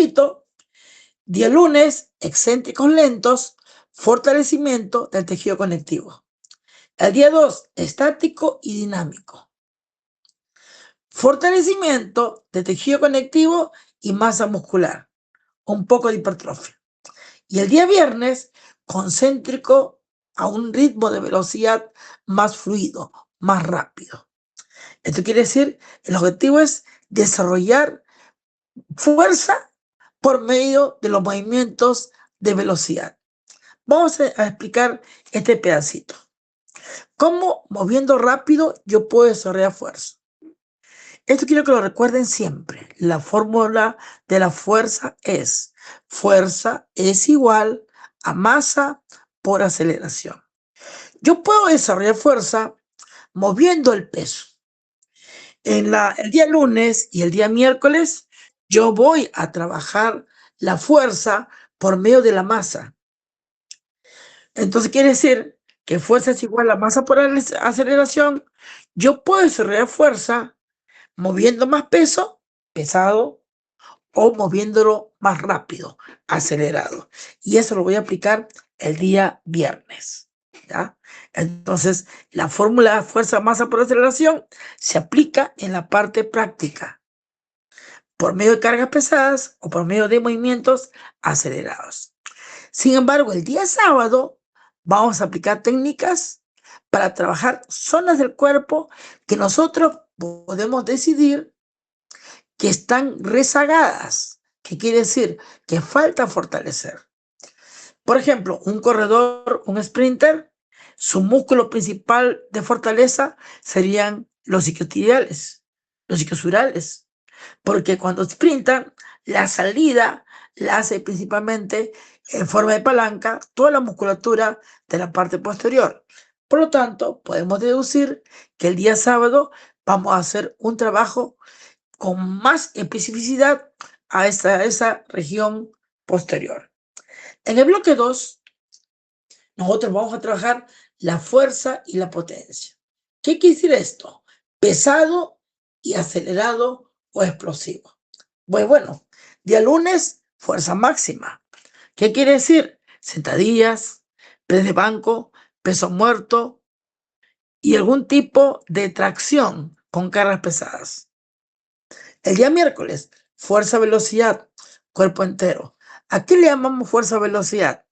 repito, día lunes, excéntricos lentos, fortalecimiento del tejido conectivo. El día 2, estático y dinámico. Fortalecimiento de tejido conectivo y masa muscular. Un poco de hipertrofia. Y el día viernes, concéntrico a un ritmo de velocidad más fluido, más rápido. Esto quiere decir, el objetivo es desarrollar fuerza por medio de los movimientos de velocidad. Vamos a explicar este pedacito. ¿Cómo moviendo rápido yo puedo desarrollar fuerza? Esto quiero que lo recuerden siempre. La fórmula de la fuerza es igual a masa por aceleración. Yo puedo desarrollar fuerza moviendo el peso. El día lunes y el día miércoles yo voy a trabajar la fuerza por medio de la masa. Entonces quiere decir que fuerza es igual a masa por aceleración. Yo puedo desarrollar fuerza moviendo más peso, pesado, o moviéndolo más rápido, acelerado. Y eso lo voy a aplicar el día viernes. ¿Ya? Entonces, la fórmula fuerza-masa por aceleración se aplica en la parte práctica, por medio de cargas pesadas o por medio de movimientos acelerados. Sin embargo, el día sábado vamos a aplicar técnicas para trabajar zonas del cuerpo que nosotros podemos decidir que están rezagadas, que quiere decir que falta fortalecer. Por ejemplo, un corredor, un sprinter, su músculo principal de fortaleza serían los isquiotibiales, los isquiosurales, porque cuando sprintan, la salida la hace principalmente en forma de palanca toda la musculatura de la parte posterior. Por lo tanto, podemos deducir que el día sábado vamos a hacer un trabajo con más especificidad a esa región posterior. En el bloque 2, nosotros vamos a trabajar la fuerza y la potencia. ¿Qué quiere decir esto? Pesado y acelerado o explosivo. Bueno, día lunes, fuerza máxima. ¿Qué quiere decir? Sentadillas, press de banco, peso muerto y algún tipo de tracción con cargas pesadas. El día miércoles, fuerza-velocidad, cuerpo entero. ¿A qué le llamamos fuerza-velocidad?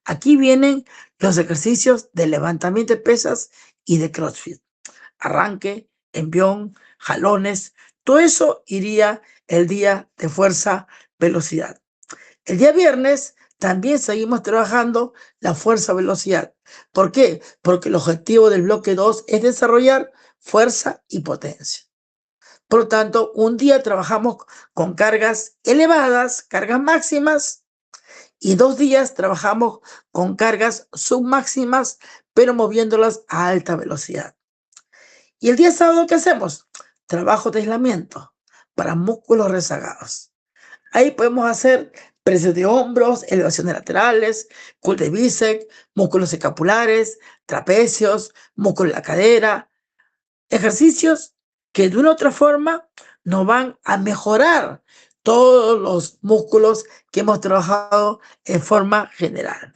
Aquí vienen los ejercicios de levantamiento de pesas y de CrossFit. Arranque, envión, jalones, todo eso iría el día de fuerza-velocidad. El día viernes también seguimos trabajando la fuerza-velocidad. ¿Por qué? Porque el objetivo del bloque 2 es desarrollar fuerza y potencia. Por lo tanto, un día trabajamos con cargas elevadas, cargas máximas, y 2 días trabajamos con cargas submáximas, pero moviéndolas a alta velocidad. Y el día sábado, ¿qué hacemos? Trabajo de aislamiento para músculos rezagados. Ahí podemos hacer presión de hombros, elevaciones laterales, curl de bíceps, músculos escapulares, trapecios, músculos de la cadera. Ejercicios que de una u otra forma nos van a mejorar todos los músculos que hemos trabajado en forma general.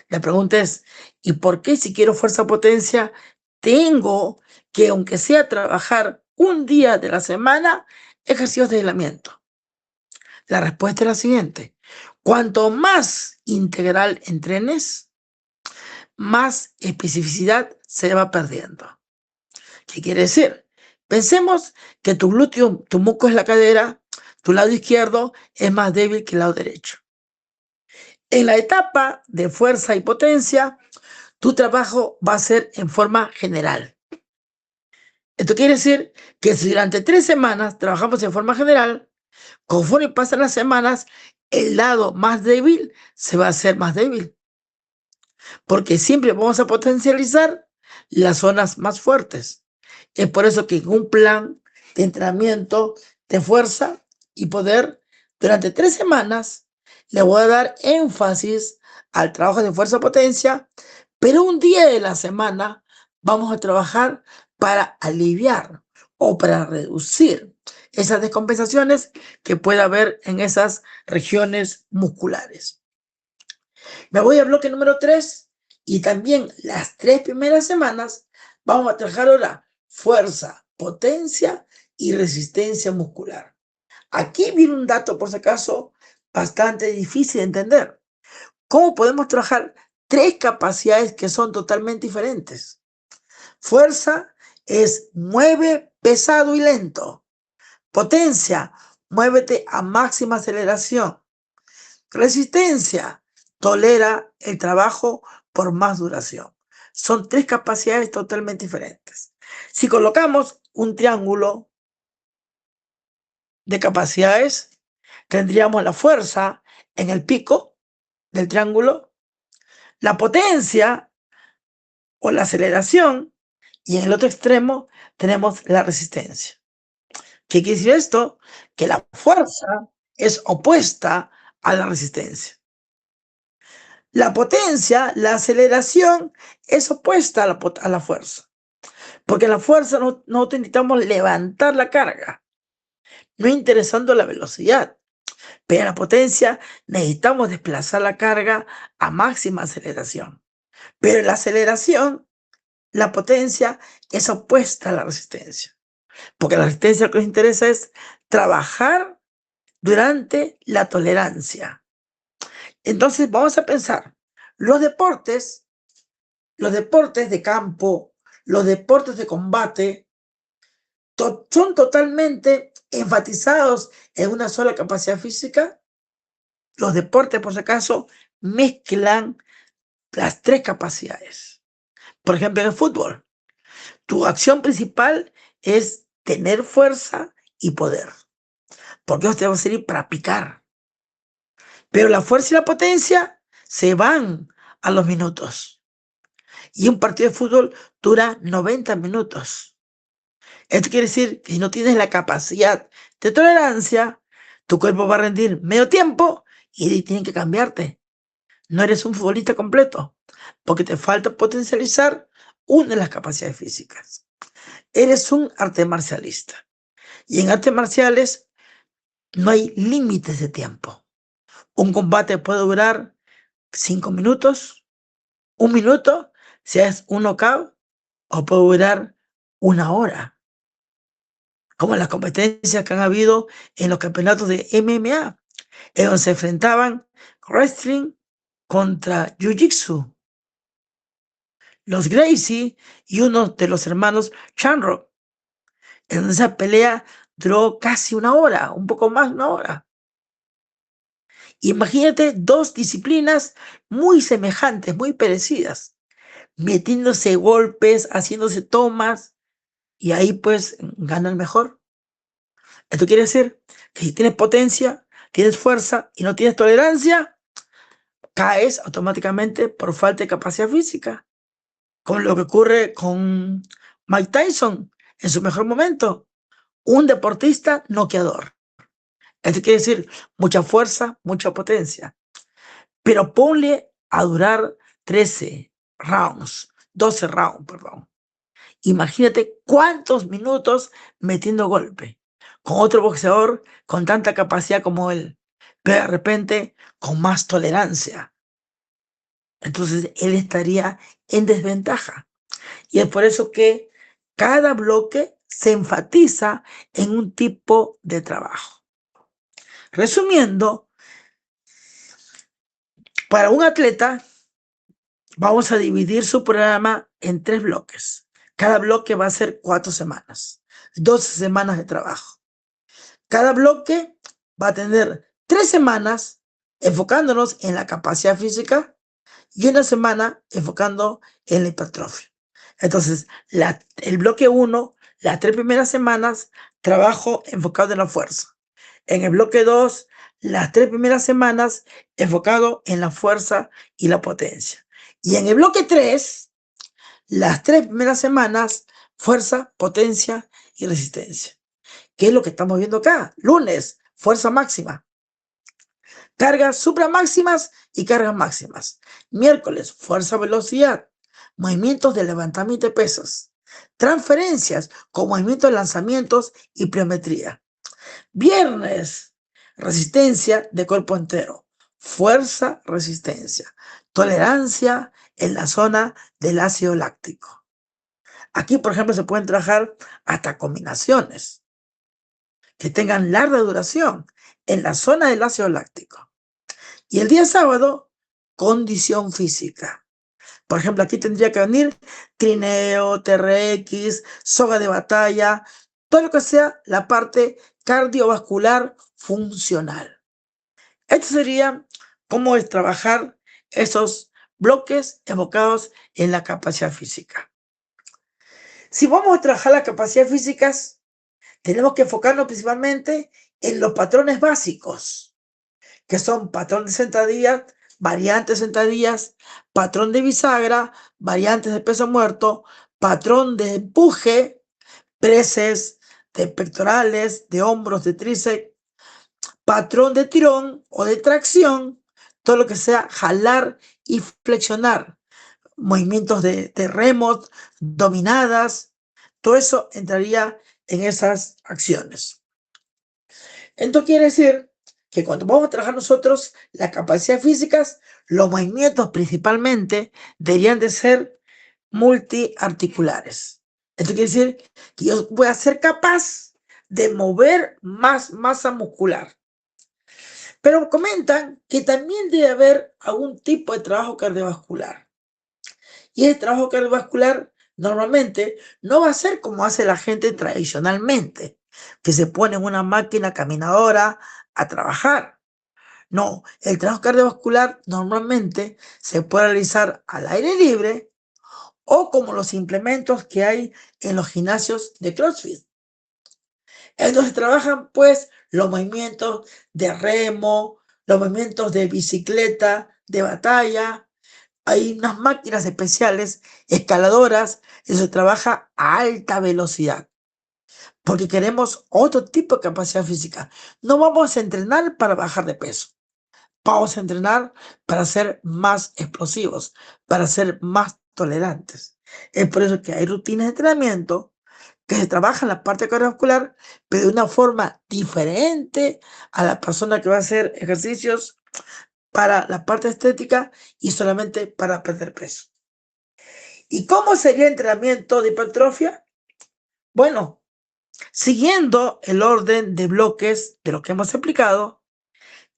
La pregunta es, ¿y por qué si quiero fuerza-potencia tengo que, aunque sea trabajar un día de la semana, ejercicios de aislamiento? La respuesta es la siguiente. Cuanto más integral entrenes, más especificidad se va perdiendo. ¿Qué quiere decir? Pensemos que tu glúteo, tu músculo es la cadera, tu lado izquierdo es más débil que el lado derecho. En la etapa de fuerza y potencia, tu trabajo va a ser en forma general. Esto quiere decir que si durante 3 semanas trabajamos en forma general, conforme pasan las semanas, el lado más débil se va a hacer más débil. Porque siempre vamos a potencializar las zonas más fuertes. Es por eso que en un plan de entrenamiento de fuerza y poder, durante 3 semanas, le voy a dar énfasis al trabajo de fuerza-potencia, pero un día de la semana vamos a trabajar para aliviar o para reducir esas descompensaciones que pueda haber en esas regiones musculares. Me voy al bloque número 3 y también las 3 primeras semanas vamos a trabajar ahora fuerza, potencia y resistencia muscular. Aquí viene un dato, por si acaso, bastante difícil de entender. ¿Cómo podemos trabajar 3 capacidades que son totalmente diferentes? Fuerza es mueve pesado y lento. Potencia, muévete a máxima aceleración. Resistencia, tolera el trabajo por más duración. Son 3 capacidades totalmente diferentes. Si colocamos un triángulo de capacidades, tendríamos la fuerza en el pico del triángulo, la potencia o la aceleración, y en el otro extremo tenemos la resistencia. ¿Qué quiere decir esto? Que la fuerza es opuesta a la resistencia. La potencia, la aceleración, es opuesta a la fuerza. Porque en la fuerza no necesitamos levantar la carga, no interesando la velocidad. Pero en la potencia necesitamos desplazar la carga a máxima aceleración. Pero en la aceleración, la potencia es opuesta a la resistencia. Porque la resistencia lo que nos interesa es trabajar durante la tolerancia. Entonces vamos a pensar, los deportes de campo, los deportes de combate, son totalmente enfatizados en una sola capacidad física. Los deportes, por si acaso, mezclan las 3 capacidades. Por ejemplo, en el fútbol, tu acción principal es tener fuerza y poder, porque eso te va a servir para picar. Pero la fuerza y la potencia se van a los minutos. Y un partido de fútbol dura 90 minutos. Esto quiere decir que si no tienes la capacidad de tolerancia, tu cuerpo va a rendir medio tiempo y tienen que cambiarte. No eres un futbolista completo, porque te falta potencializar una de las capacidades físicas. Eres un arte marcialista. Y en artes marciales no hay límites de tiempo. Un combate puede durar 5 minutos, 1 minuto, si es un knockout, o puede durar 1 hora, como las competencias que han habido en los campeonatos de MMA, en donde se enfrentaban wrestling contra jiu-jitsu, los Gracie y uno de los hermanos Shamrock, en donde esa pelea duró casi 1 hora, un poco más de 1 hora. Imagínate 2 disciplinas muy semejantes, muy parecidas, metiéndose golpes, haciéndose tomas, y ahí pues gana el mejor. Esto quiere decir que si tienes potencia, tienes fuerza y no tienes tolerancia, caes automáticamente por falta de capacidad física, con lo que ocurre con Mike Tyson en su mejor momento, un deportista noqueador. Esto quiere decir mucha fuerza, mucha potencia, pero ponle a durar 13 rounds, 12 rounds, perdón. Imagínate cuántos minutos metiendo golpe, con otro boxeador con tanta capacidad como él, pero de repente con más tolerancia. Entonces él estaría en desventaja. Y es por eso que cada bloque se enfatiza en un tipo de trabajo. Resumiendo, para un atleta vamos a dividir su programa en 3 bloques. Cada bloque va a ser 4 semanas, 12 semanas de trabajo. Cada bloque va a tener 3 semanas enfocándonos en la capacidad física y 1 semana enfocando en la hipertrofia. Entonces, el bloque 1, las 3 primeras semanas, trabajo enfocado en la fuerza. En el bloque 2, las 3 primeras semanas, enfocado en la fuerza y la potencia. Y en el bloque 3, las 3 primeras semanas, fuerza, potencia y resistencia. ¿Qué es lo que estamos viendo acá? Lunes, fuerza máxima. Cargas supramáximas y cargas máximas. Miércoles, fuerza, velocidad. Movimientos de levantamiento de pesas. Transferencias con movimientos de lanzamientos y pliometría. Viernes, resistencia de cuerpo entero. Fuerza, resistencia. Tolerancia en la zona del ácido láctico. Aquí, por ejemplo, se pueden trabajar hasta combinaciones que tengan larga duración en la zona del ácido láctico. Y el día sábado, condición física. Por ejemplo, aquí tendría que venir trineo, TRX, soga de batalla, todo lo que sea la parte cardiovascular funcional. Esto sería cómo es trabajar esos bloques enfocados en la capacidad física. Si vamos a trabajar las capacidades físicas, tenemos que enfocarnos principalmente en los patrones básicos, que son patrón de sentadillas, variantes de sentadillas, patrón de bisagra, variantes de peso muerto, patrón de empuje, preses de pectorales, de hombros, de tríceps, patrón de tirón o de tracción, todo lo que sea jalar y flexionar, movimientos de remos, dominadas, todo eso entraría en esas acciones. Esto quiere decir que cuando vamos a trabajar nosotros las capacidades físicas, los movimientos principalmente deberían de ser multiarticulares. Esto quiere decir que yo voy a ser capaz de mover más masa muscular. Pero comentan que también debe haber algún tipo de trabajo cardiovascular. Y el trabajo cardiovascular normalmente no va a ser como hace la gente tradicionalmente, que se pone en una máquina caminadora a trabajar. No, el trabajo cardiovascular normalmente se puede realizar al aire libre o como los implementos que hay en los gimnasios de CrossFit. Entonces trabajan pues los movimientos de remo, los movimientos de bicicleta, de batalla. Hay unas máquinas especiales, escaladoras, y se trabaja a alta velocidad, porque queremos otro tipo de capacidad física. No vamos a entrenar para bajar de peso, vamos a entrenar para ser más explosivos, para ser más tolerantes. Es por eso que hay rutinas de entrenamiento que se trabaja en la parte cardiovascular, pero de una forma diferente a la persona que va a hacer ejercicios para la parte estética y solamente para perder peso. ¿Y cómo sería el entrenamiento de hipertrofia? Bueno, siguiendo el orden de bloques de lo que hemos explicado,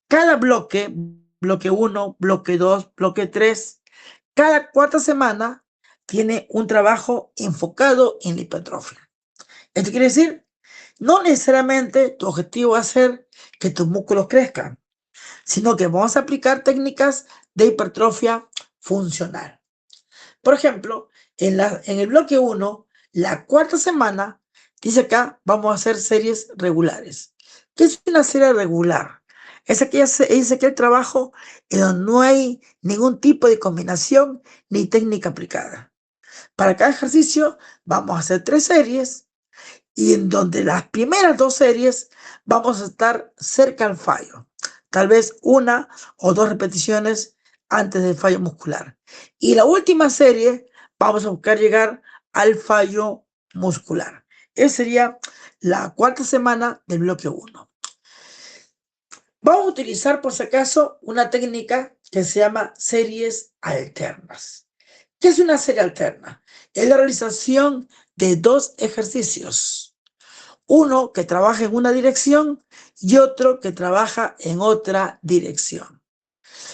cada bloque, bloque 1, bloque 2, bloque 3, cada cuarta semana tiene un trabajo enfocado en la hipertrofia. Esto quiere decir, no necesariamente tu objetivo va a ser que tus músculos crezcan, sino que vamos a aplicar técnicas de hipertrofia funcional. Por ejemplo, en el bloque 1, la cuarta semana, dice acá, vamos a hacer series regulares. ¿Qué es una serie regular? Es aquel trabajo en donde no hay ningún tipo de combinación ni técnica aplicada. Para cada ejercicio vamos a hacer 3 series y en donde las primeras 2 series vamos a estar cerca al fallo. Tal vez 1 o 2 repeticiones antes del fallo muscular. Y la última serie vamos a buscar llegar al fallo muscular. Esa sería la cuarta semana del bloque 1. Vamos a utilizar, por si acaso, una técnica que se llama series alternas. ¿Qué es una serie alterna? Es la realización de 2 ejercicios. Uno que trabaja en una dirección y otro que trabaja en otra dirección.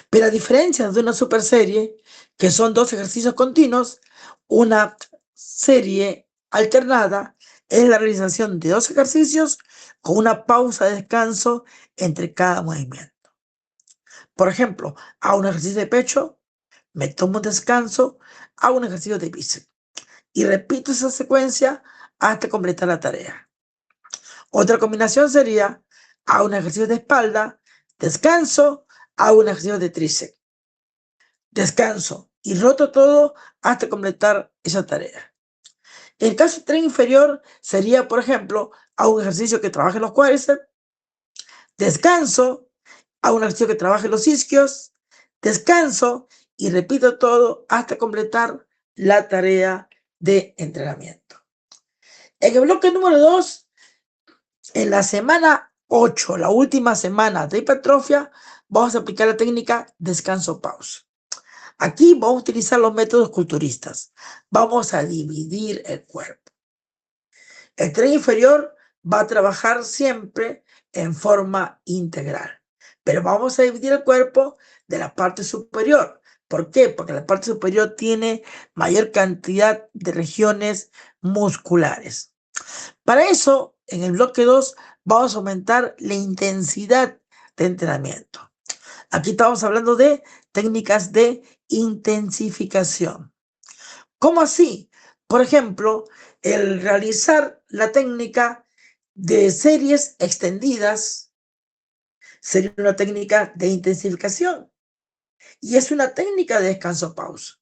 Pero a diferencia de una super serie, que son 2 ejercicios continuos, una serie alternada es la realización de 2 ejercicios con una pausa de descanso entre cada movimiento. Por ejemplo, hago un ejercicio de pecho, me tomo un descanso, hago un ejercicio de bíceps y repito esa secuencia hasta completar la tarea. Otra combinación sería, hago un ejercicio de espalda, descanso, hago un ejercicio de tríceps, descanso y roto todo hasta completar esa tarea. En el caso del tren inferior sería, por ejemplo, hago un ejercicio que trabaje los cuádriceps, descanso, hago un ejercicio que trabaje los isquios, descanso y repito todo hasta completar la tarea de entrenamiento. En el bloque número 2, en la semana 8, la última semana de hipertrofia, vamos a aplicar la técnica descanso-pausa. Aquí vamos a utilizar los métodos culturistas. Vamos a dividir el cuerpo. El tren inferior va a trabajar siempre en forma integral, pero vamos a dividir el cuerpo de la parte superior. ¿Por qué? Porque la parte superior tiene mayor cantidad de regiones musculares. Para eso, en el bloque 2, vamos a aumentar la intensidad de entrenamiento. Aquí estamos hablando de técnicas de intensificación. ¿Cómo así? Por ejemplo, el realizar la técnica de series extendidas sería una técnica de intensificación y es una técnica de descanso-pausa.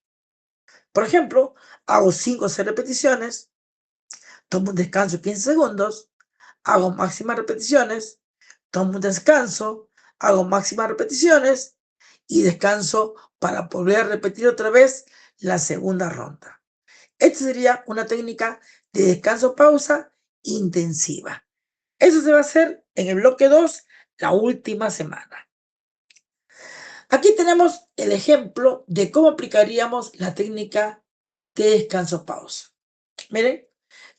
Por ejemplo, hago 5 o 6 repeticiones, tomo un descanso de 15 segundos, hago máximas repeticiones, tomo un descanso, hago máximas repeticiones y descanso para volver a repetir otra vez la segunda ronda. Esta sería una técnica de descanso-pausa intensiva. Eso se va a hacer en el bloque 2, la última semana. Aquí tenemos el ejemplo de cómo aplicaríamos la técnica de descanso-pausa. Miren,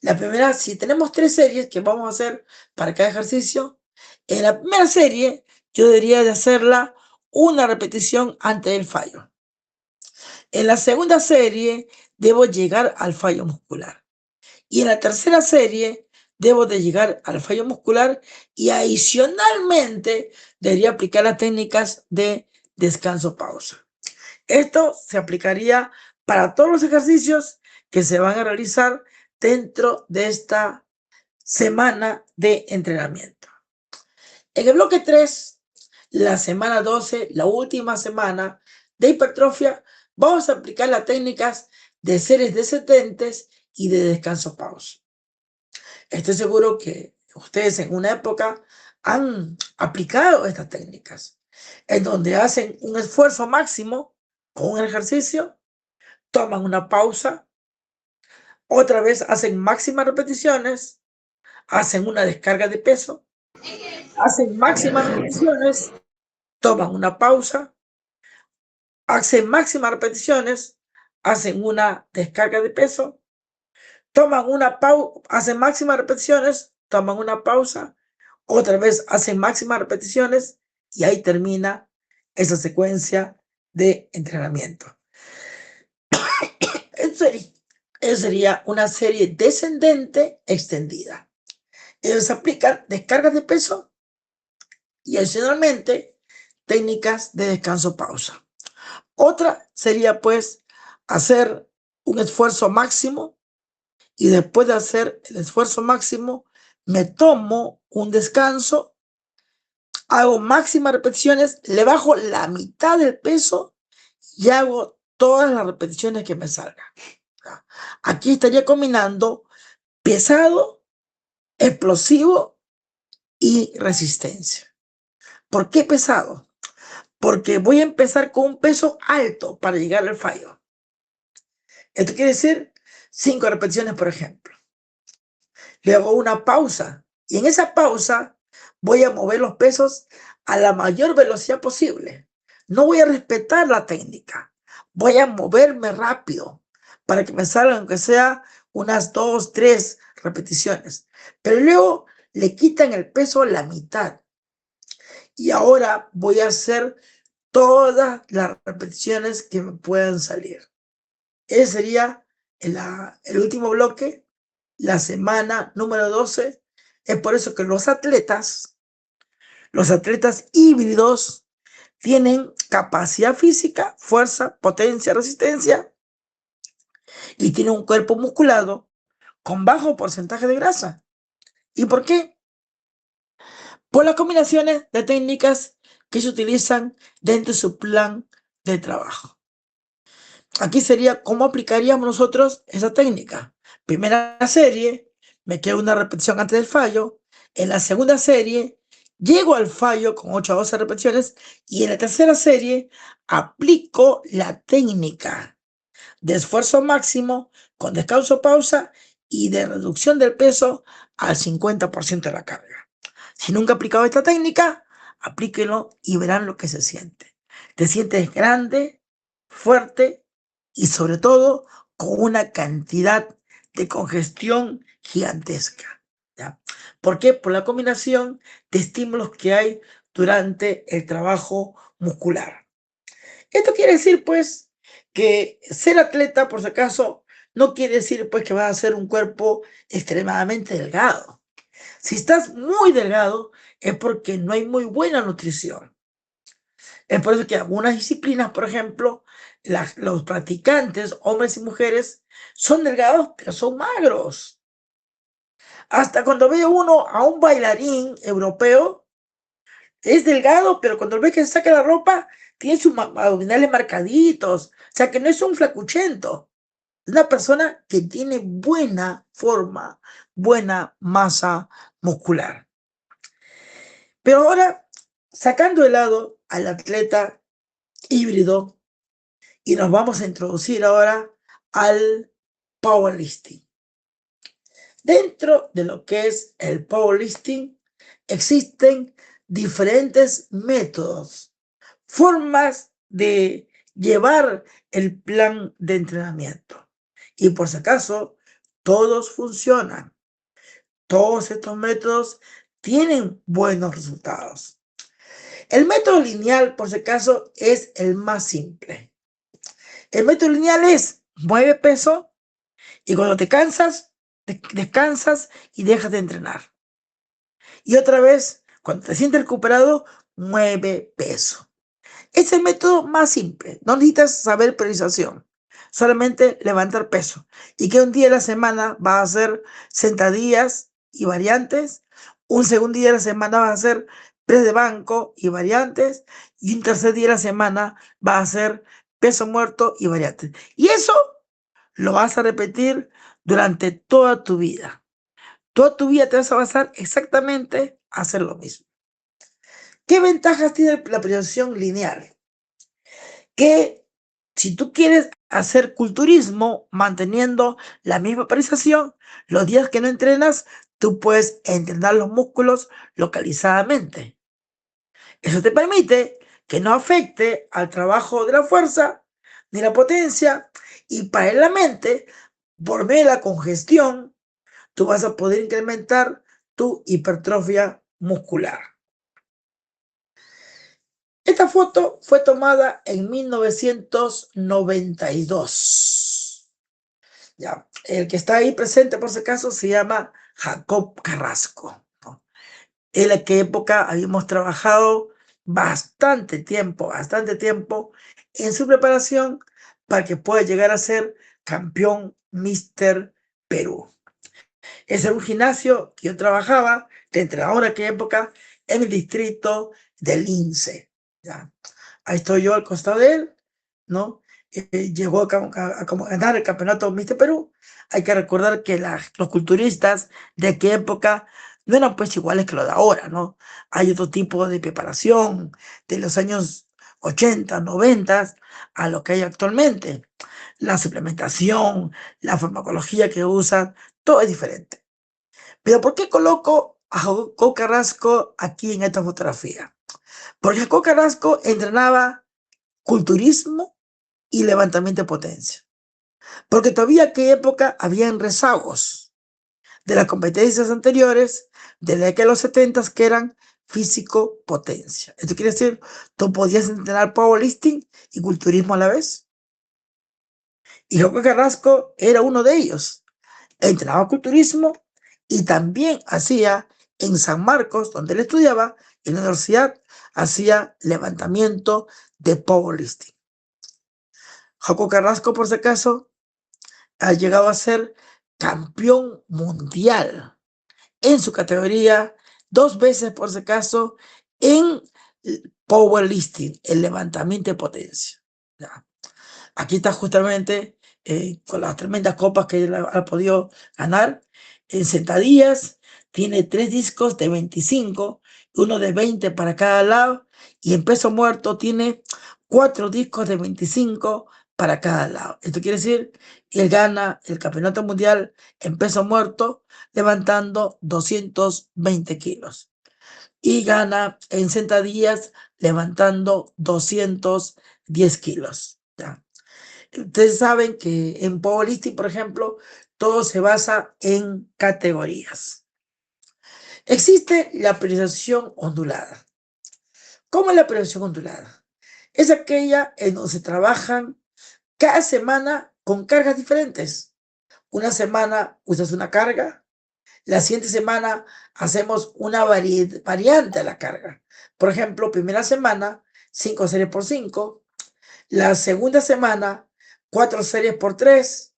la primera, si tenemos 3 series que vamos a hacer para cada ejercicio, en la primera serie yo debería de hacerla una repetición antes del fallo. En la segunda serie debo llegar al fallo muscular. Y en la tercera serie debo de llegar al fallo muscular y adicionalmente debería aplicar las técnicas de descanso-pausa. Esto se aplicaría para todos los ejercicios que se van a realizar dentro de esta semana de entrenamiento. En el bloque 3, la semana 12, la última semana de hipertrofia, vamos a aplicar las técnicas de series descendentes y de descanso-pausa. Estoy seguro que ustedes en una época han aplicado estas técnicas, en donde hacen un esfuerzo máximo con un ejercicio, toman una pausa, otra vez hacen máximas repeticiones, hacen una descarga de peso, hacen máximas repeticiones, toman una pausa, hacen máximas repeticiones, hacen una descarga de peso, toman una pausa, hacen máximas repeticiones, toman una pausa, otra vez hacen máximas repeticiones y ahí termina esa secuencia de entrenamiento. Eso sería una serie descendente extendida. Ellos aplican descargas de peso y adicionalmente técnicas de descanso-pausa. Otra sería pues hacer un esfuerzo máximo y después de hacer el esfuerzo máximo me tomo un descanso, hago máximas repeticiones, le bajo la mitad del peso y hago todas las repeticiones que me salgan. Aquí estaría combinando pesado, explosivo y resistencia. ¿Por qué pesado? Porque voy a empezar con un peso alto para llegar al fallo. Esto quiere decir 5 repeticiones, por ejemplo. Le hago una pausa y en esa pausa voy a mover los pesos a la mayor velocidad posible. No voy a respetar la técnica. Voy a moverme rápido para que me salgan, aunque sea unas 2, 3 repeticiones. Pero luego le quitan el peso a la mitad. Y ahora voy a hacer todas las repeticiones que me puedan salir. Ese sería el último bloque, la semana número 12. Es por eso que los atletas híbridos tienen capacidad física, fuerza, potencia, resistencia y tienen un cuerpo musculado con bajo porcentaje de grasa. ¿Y por qué? Por las combinaciones de técnicas que se utilizan dentro de su plan de trabajo. Aquí sería cómo aplicaríamos nosotros esa técnica. Primera serie, me quedo una repetición antes del fallo. En la segunda serie, llego al fallo con 8 a 12 repeticiones. Y en la tercera serie, aplico la técnica de esfuerzo máximo con descanso pausa y de reducción del peso al 50% de la carga. Si nunca ha aplicado esta técnica, aplíquenlo y verán lo que se siente. Te sientes grande, fuerte y sobre todo con una cantidad de congestión gigantesca, ¿ya? ¿Por qué? Por la combinación de estímulos que hay durante el trabajo muscular. Esto quiere decir, pues, que ser atleta, por si acaso, no quiere decir, pues, que vas a ser un cuerpo extremadamente delgado. Si estás muy delgado, es porque no hay muy buena nutrición. Es por eso que algunas disciplinas, por ejemplo, los practicantes, hombres y mujeres, son delgados, pero son magros. Hasta cuando ve uno a un bailarín europeo, es delgado, pero cuando ve que se saca la ropa, tiene sus abdominales marcaditos. O sea, que no es un flacuchento. Es una persona que tiene buena forma, buena masa muscular. Pero ahora, sacando de lado al atleta híbrido, y nos vamos a introducir ahora al powerlifting. Dentro de lo que es el powerlifting, existen diferentes métodos, formas de llevar el plan de entrenamiento. Y por si acaso, todos funcionan. Todos estos métodos tienen buenos resultados. El método lineal, por si acaso, es el más simple. El método lineal es mueve peso y cuando te cansas, descansas y dejas de entrenar. Y otra vez, cuando te sientes recuperado, mueve peso. Es el método más simple. No necesitas saber priorización. Solamente levantar peso. Y que un día de la semana vas a hacer sentadillas y variantes. Un segundo día de la semana vas a hacer press de banco y variantes. Y un tercer día de la semana vas a hacer peso muerto y variantes. Y eso lo vas a repetir durante toda tu vida. Toda tu vida te vas a basar exactamente a hacer lo mismo. ¿Qué ventajas tiene la priorización lineal? Que si tú quieres hacer culturismo manteniendo la misma periodización, los días que no entrenas, tú puedes entrenar los músculos localizadamente. Eso te permite que no afecte al trabajo de la fuerza ni la potencia y paralelamente, por medio de la congestión, tú vas a poder incrementar tu hipertrofia muscular. Esta foto fue tomada en 1992. Ya, el que está ahí presente, por si acaso, se llama Jacob Carrasco, ¿no? En la que época habíamos trabajado bastante tiempo en su preparación para que pueda llegar a ser campeón Mister Perú. Ese era un gimnasio que yo trabajaba de entrenador en aquella época en el distrito del Lince. ¿Ya? Ahí estoy yo al costado de él, ¿no? Llegó a ganar el campeonato Mister Perú. Hay que recordar que los culturistas de aquella época no eran pues iguales que los de ahora, ¿no? Hay otro tipo de preparación de los años 80, 90 a lo que hay actualmente. La suplementación, la farmacología que usan, todo es diferente. Pero ¿por qué coloco a Jacob Carrasco aquí en esta fotografía? Porque Jacob Carrasco entrenaba culturismo y levantamiento de potencia. Porque todavía en aquella época habían rezagos de las competencias anteriores de la década de los 70 que eran físico-potencia. Esto quiere decir, tú podías entrenar powerlifting y culturismo a la vez. Y Jacob Carrasco era uno de ellos. Entrenaba culturismo y también hacía en San Marcos, donde él estudiaba, en la universidad, hacía levantamiento de powerlifting. Jacob Carrasco, por si acaso, ha llegado a ser campeón mundial en su categoría, 2 veces por si acaso, en powerlifting, el levantamiento de potencia. ¿Ya? Aquí está justamente con las tremendas copas que él ha podido ganar. En sentadillas tiene 3 discos de 25, uno de 20 para cada lado, y en peso muerto tiene 4 discos de 25 para cada lado. Esto quiere decir que él gana el campeonato mundial en peso muerto levantando 220 kilos. y gana en sentadillas levantando 210 kilos. ¿Ya? Ustedes saben que en powerlifting, por ejemplo, todo se basa en categorías. Existe la periodización ondulada. ¿Cómo es la periodización ondulada? Es aquella en donde se trabajan cada semana con cargas diferentes. Una semana usas una carga, la siguiente semana hacemos una variante a la carga. Por ejemplo, primera semana, 5 series por 5. La segunda semana, 4 series por 3.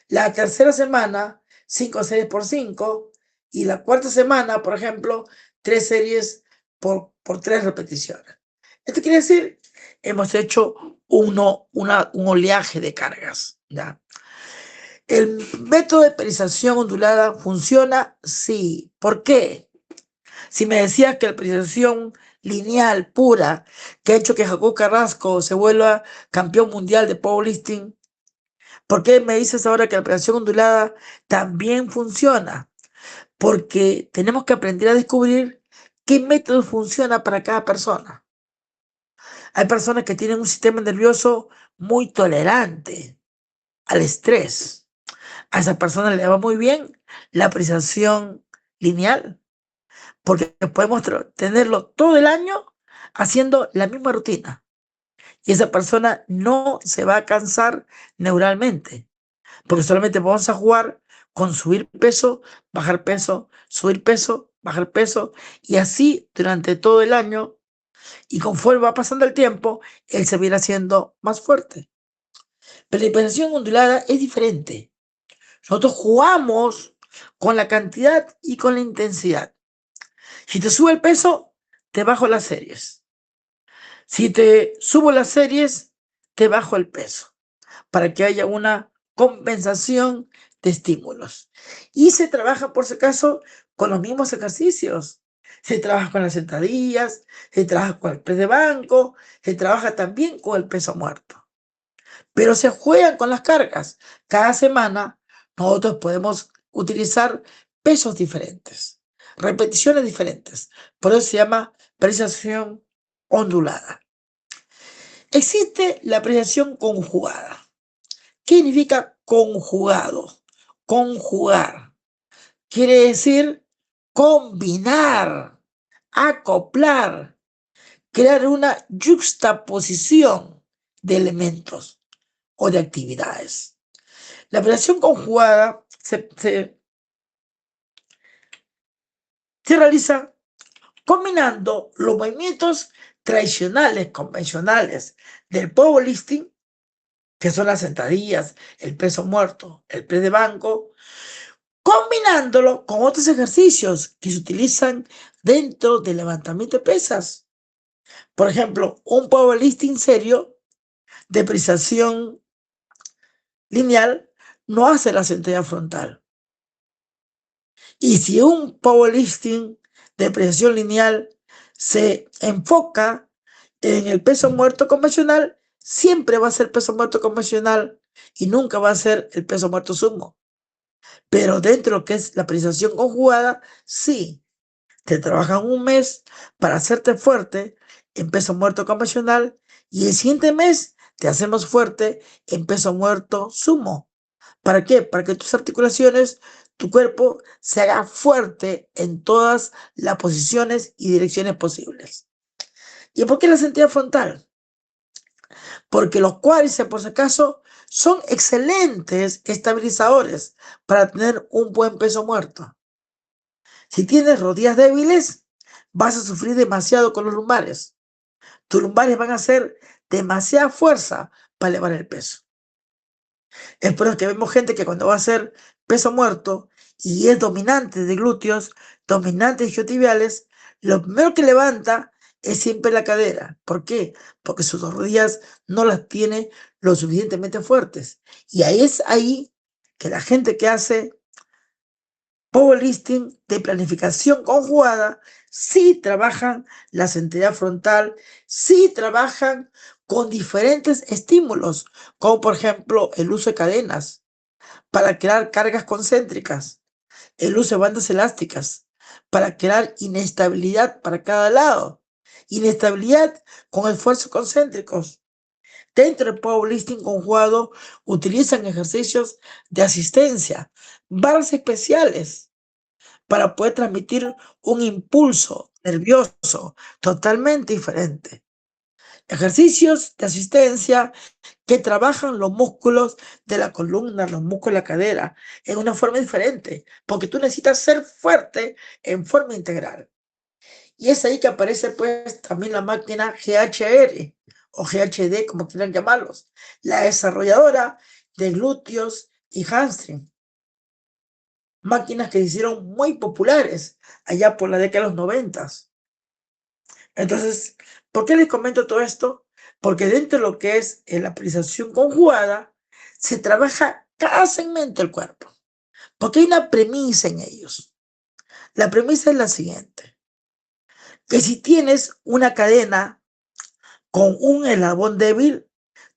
La tercera semana, 5 series por 5. Y la cuarta semana, por ejemplo, 3 series por 3 repeticiones. Esto quiere decir, hemos hecho un oleaje de cargas. ¿Ya? ¿El método de periodización ondulada funciona? Sí. ¿Por qué? Si me decías que la periodización lineal pura que ha hecho que Jacob Carrasco se vuelva campeón mundial de powerlifting, ¿por qué me dices ahora que la periodización ondulada también funciona? Porque tenemos que aprender a descubrir qué método funciona para cada persona. Hay personas que tienen un sistema nervioso muy tolerante al estrés. A esa persona le va muy bien la periodización lineal, porque podemos tenerlo todo el año haciendo la misma rutina. Y esa persona no se va a cansar neuralmente, porque solamente vamos a jugar con subir peso, bajar peso, subir peso, bajar peso, y así durante todo el año, y conforme va pasando el tiempo, él se viene haciendo más fuerte. Pero la hipertensión ondulada es diferente. Nosotros jugamos con la cantidad y con la intensidad. Si te sube el peso, te bajo las series. Si te subo las series, te bajo el peso, para que haya una compensación de estímulos. Y se trabaja, por si acaso, con los mismos ejercicios. Se trabaja con las sentadillas, se trabaja con el press de banco, se trabaja también con el peso muerto. Pero se juegan con las cargas. Cada semana nosotros podemos utilizar pesos diferentes, repeticiones diferentes. Por eso se llama periodización ondulada. Existe la periodización conjugada. ¿Qué significa conjugado? Conjugar. Quiere decir combinar, acoplar, crear una yuxtaposición de elementos o de actividades. La operación conjugada se realiza combinando los movimientos tradicionales, convencionales del powerlifting, que son las sentadillas, el peso muerto, el press de banco, combinándolo con otros ejercicios que se utilizan dentro del levantamiento de pesas. Por ejemplo, un powerlifting serio de periodización lineal no hace la sentadilla frontal. Y si un powerlifting de precisión lineal se enfoca en el peso muerto convencional, siempre va a ser peso muerto convencional y nunca va a ser el peso muerto sumo. Pero dentro de lo que es la periodización conjugada, sí, te trabajan un mes para hacerte fuerte en peso muerto convencional y el siguiente mes te hacemos fuerte en peso muerto sumo. ¿Para qué? Para que tus articulaciones, tu cuerpo se haga fuerte en todas las posiciones y direcciones posibles. ¿Y por qué la sentadilla frontal? Porque los cuádriceps, por si acaso, son excelentes estabilizadores para tener un buen peso muerto. Si tienes rodillas débiles, vas a sufrir demasiado con los lumbares. Tus lumbares van a hacer demasiada fuerza para elevar el peso. Es por eso que vemos gente que cuando va a hacer peso muerto y es dominante de glúteos, dominante de isquiotibiales, lo primero que levanta es siempre la cadera. ¿Por qué? Porque sus rodillas no las tiene lo suficientemente fuertes. Y ahí es ahí que la gente que hace powerlifting de planificación conjugada sí trabajan la sentadilla frontal, sí trabajan con diferentes estímulos, como por ejemplo el uso de cadenas para crear cargas concéntricas, el uso de bandas elásticas para crear inestabilidad para cada lado. Inestabilidad con esfuerzos concéntricos. Dentro del powerlifting conjugado utilizan ejercicios de asistencia, barras especiales para poder transmitir un impulso nervioso totalmente diferente. Ejercicios de asistencia que trabajan los músculos de la columna, los músculos de la cadera, en una forma diferente, porque tú necesitas ser fuerte en forma integral. Y es ahí que aparece pues también la máquina GHR o GHD, como quieran llamarlos, la desarrolladora de glúteos y hamstring. Máquinas que se hicieron muy populares allá por la década de los 90. Entonces, ¿por qué les comento todo esto? Porque dentro de lo que es la priorización conjugada, se trabaja cada segmento del cuerpo. Porque hay una premisa en ellos. La premisa es la siguiente: que si tienes una cadena con un eslabón débil,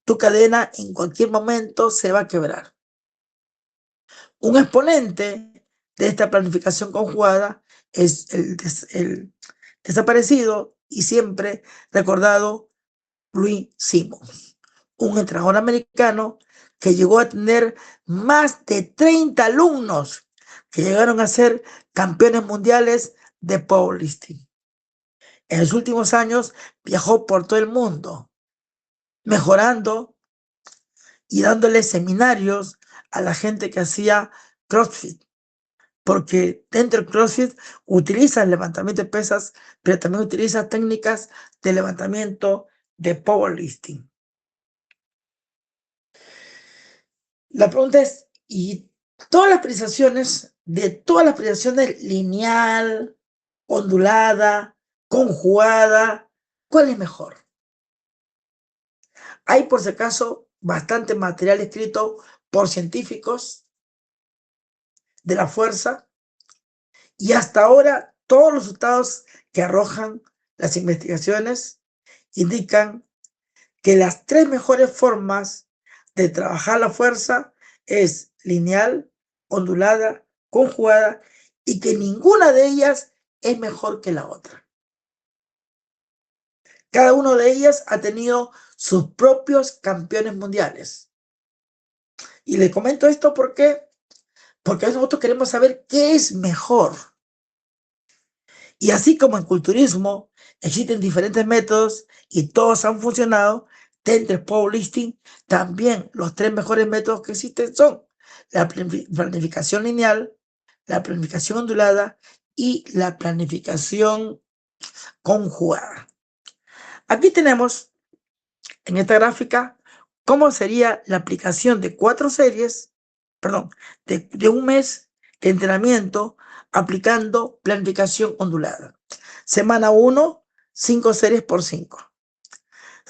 tu cadena en cualquier momento se va a quebrar. Un exponente de esta planificación conjugada es el desaparecido y siempre recordado Louis Simmons, un entrenador americano que llegó a tener más de 30 alumnos que llegaron a ser campeones mundiales de powerlifting. En los últimos años viajó por todo el mundo, mejorando y dándole seminarios a la gente que hacía CrossFit, porque dentro del CrossFit utiliza el levantamiento de pesas, pero también utiliza técnicas de levantamiento de powerlifting. La pregunta es, ¿y todas las priorizaciones lineal, ondulada, conjugada, cuál es mejor? Hay, por si acaso, bastante material escrito por científicos de la fuerza y hasta ahora todos los resultados que arrojan las investigaciones indican que las 3 mejores formas de trabajar la fuerza es lineal, ondulada, conjugada, y que ninguna de ellas es mejor que la otra. Cada una de ellas ha tenido sus propios campeones mundiales. Y les comento esto porque nosotros queremos saber qué es mejor. Y así como en culturismo existen diferentes métodos y todos han funcionado, dentro del powerlifting también los 3 mejores métodos que existen son la planificación lineal, la planificación ondulada y la planificación conjugada. Aquí tenemos en esta gráfica cómo sería la aplicación de 4 series, de un mes de entrenamiento aplicando planificación ondulada. Semana 1, 5 series por 5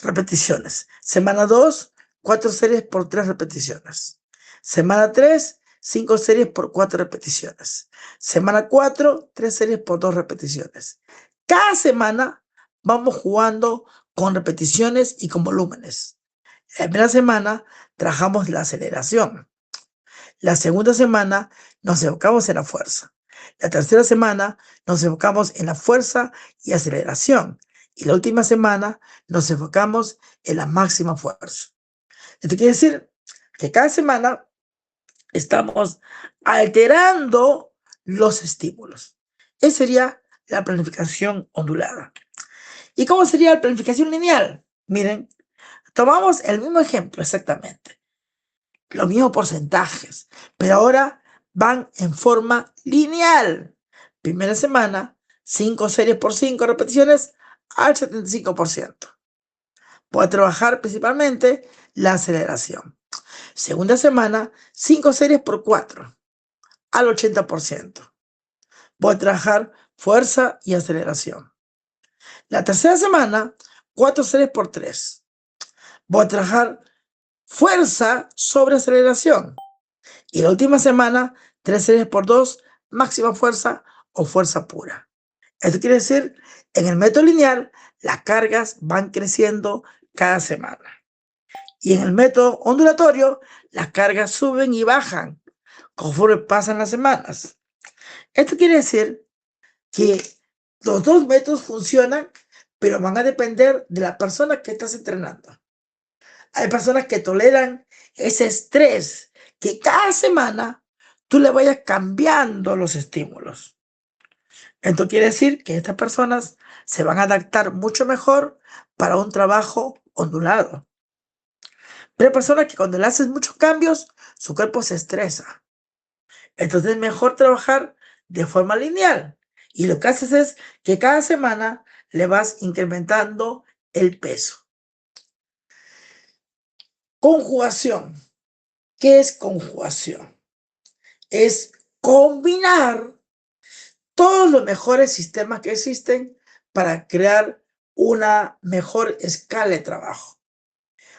repeticiones. Semana 2, 4 series por 3 repeticiones. Semana 3, 5 series por 4 repeticiones. Semana 4, 3 series por 2 repeticiones. Cada semana vamos jugando con repeticiones y con volúmenes. La primera semana trabajamos la aceleración. La segunda semana nos enfocamos en la fuerza. La tercera semana nos enfocamos en la fuerza y aceleración. Y la última semana nos enfocamos en la máxima fuerza. Esto quiere decir que cada semana estamos alterando los estímulos. Esa sería la planificación ondulada. ¿Y cómo sería la planificación lineal? Miren, tomamos el mismo ejemplo exactamente, los mismos porcentajes, pero ahora van en forma lineal. Primera semana, 5 series por 5 repeticiones al 75%. Voy a trabajar principalmente la aceleración. Segunda semana, 5 series por 4 al 80%. Voy a trabajar fuerza y aceleración. La tercera semana, 4 series por 3. Voy a trabajar fuerza sobre aceleración. Y la última semana, 3 series por 2, máxima fuerza o fuerza pura. Esto quiere decir, en el método lineal, las cargas van creciendo cada semana. Y en el método ondulatorio, las cargas suben y bajan conforme pasan las semanas. Esto quiere decir que los dos métodos funcionan, pero van a depender de la persona que estás entrenando. Hay personas que toleran ese estrés, que cada semana tú le vayas cambiando los estímulos. Esto quiere decir que estas personas se van a adaptar mucho mejor para un trabajo ondulado. Pero hay personas que cuando le haces muchos cambios, su cuerpo se estresa. Entonces es mejor trabajar de forma lineal. Y lo que haces es que cada semana le vas incrementando el peso. Conjugación. ¿Qué es conjugación? Es combinar todos los mejores sistemas que existen para crear una mejor escala de trabajo.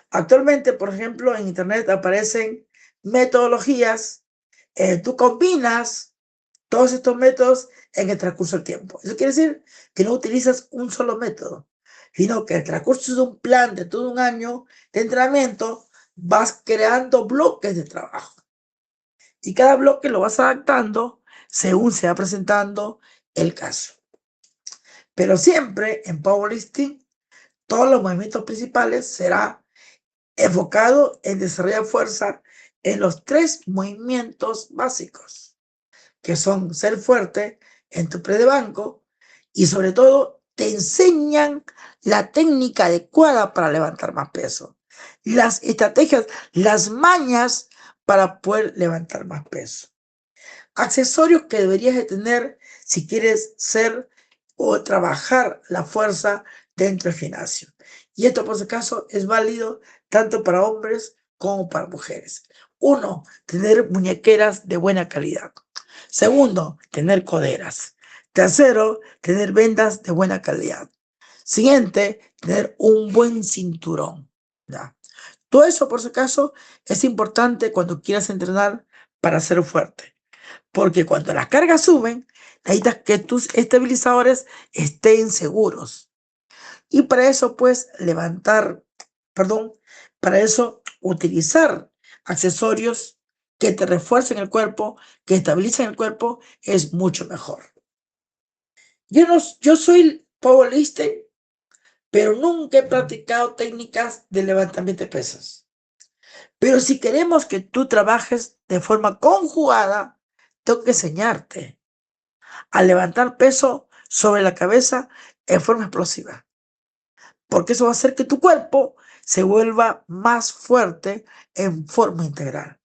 Actualmente, por ejemplo, en Internet aparecen metodologías, tú combinas todos estos métodos en el transcurso del tiempo. Eso quiere decir que no utilizas un solo método, sino que en el transcurso de un plan de todo un año de entrenamiento vas creando bloques de trabajo. Y cada bloque lo vas adaptando según se va presentando el caso. Pero siempre en powerlifting, todos los movimientos principales será enfocado en desarrollar fuerza en los 3 movimientos básicos, que son ser fuerte en tu press de banco y sobre todo te enseñan la técnica adecuada para levantar más peso, las estrategias, las mañas para poder levantar más peso. Accesorios que deberías de tener si quieres ser o trabajar la fuerza dentro del gimnasio. Y esto, por si acaso, es válido tanto para hombres como para mujeres. 1, tener muñequeras de buena calidad. Segundo, tener coderas. Tercero, tener vendas de buena calidad. Siguiente, tener un buen cinturón. ¿Ya? Todo eso, por si acaso, es importante cuando quieras entrenar para ser fuerte. Porque cuando las cargas suben, necesitas que tus estabilizadores estén seguros. Y para eso, pues, para eso utilizar accesorios que te refuercen el cuerpo, que estabilicen el cuerpo, es mucho mejor. Yo soy powerlifter, pero nunca he practicado técnicas de levantamiento de pesas. Pero si queremos que tú trabajes de forma conjugada, tengo que enseñarte a levantar peso sobre la cabeza en forma explosiva. Porque eso va a hacer que tu cuerpo se vuelva más fuerte en forma integral.